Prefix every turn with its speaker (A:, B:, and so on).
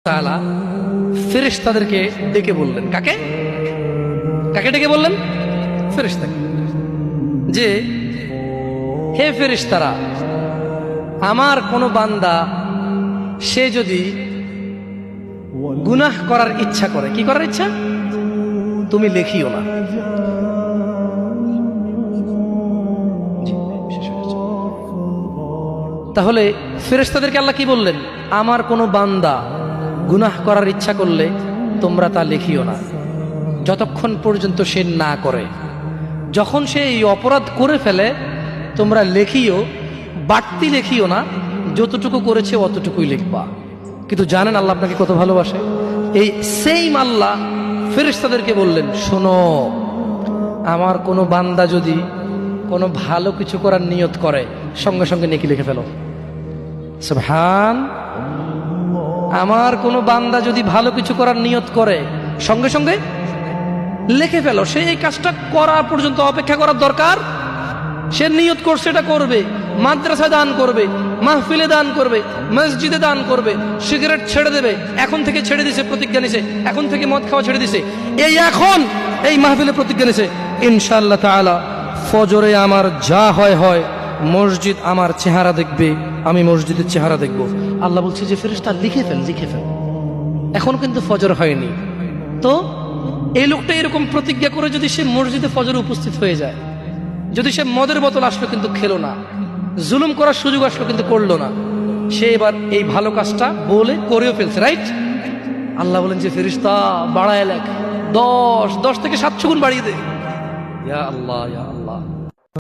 A: তাআলা ফেরেশতাদেরকে ডেকে বললেন, কাকে কাকে ডেকে বললেন? ফেরেশতাকে, যে হে ফেরেশতারা, আমার কোন বান্দা সে যদি গুনাহ করার ইচ্ছা করে, কি করার ইচ্ছা? তুমি লেখিও না। তাহলে ফেরেশতাদেরকে আল্লাহ কি বললেন? আমার কোনো বান্দা গুনাহ করার ইচ্ছা করলে তোমরা তা লিখিও না, যতক্ষণ পর্যন্ত সে না করে। যখন সে এই অপরাধ করে ফেলে তোমরা লেখিও, বাড়তি লেখিও না, যতটুকু করেছে অতটুকুই লিখবা। কিন্তু জানেন আল্লাহ আপনাকে কত ভালোবাসে? এই সেইম আল্লাহ ফেরেশতাদেরকে বললেন, শোনো, আমার কোনো বান্দা যদি কোনো ভালো কিছু করার নিয়ত করে সঙ্গে সঙ্গে নেকি লিখে ফেলো। সুবহান। আমার কোনো বান্দা যদি ভালো কিছু করার নিয়ত করে সঙ্গে সঙ্গে লিখে ফেলো। সে এই কাজটা করা পর্যন্ত অপেক্ষা করার দরকার? সে নিয়ত করছে, এটা করবে, মাদ্রাসায় দান করবে, মাহফিলে দান করবে, মসজিদে দান করবে, সিগারেট ছেড়ে দেবে, এখন থেকে ছেড়ে দিছে, প্রতিজ্ঞা নিছে, এখন থেকে মদ খাওয়া ছেড়ে দিছে, এই এখন এই মাহফিলে প্রতিজ্ঞা নিছে, ইনশাআল্লাহ তাআলা ফজরে আমার যা হয় হয়, মসজিদ আমার চেহারা দেখবে, আমি মসজিদের চেহারা দেখব। আল্লাহ বলছে যে ফেরেশতা লিখে ফেল, লিখে ফেল। এখন কিন্তু ফজর হয়নি, তো এই লোকটা এরকম প্রতিজ্ঞা করে যদি সে মসজিদে ফজরে উপস্থিত হয়ে যায়, যদি সে মদের বোতল আসলো কিন্তু খেলো না, জুলুম করার সুযোগ আসলো কিন্তু করলো না, সে এবার এই ভালো কাজটা বলে করেও ফেলছে, রাইট? আল্লাহ বলেন যে ফেরেশতা বাড়ায় লেখ, 10 থেকে 700 গুণ বাড়িয়ে দে। ইয়া আল্লাহ, ইয়া আল্লাহ।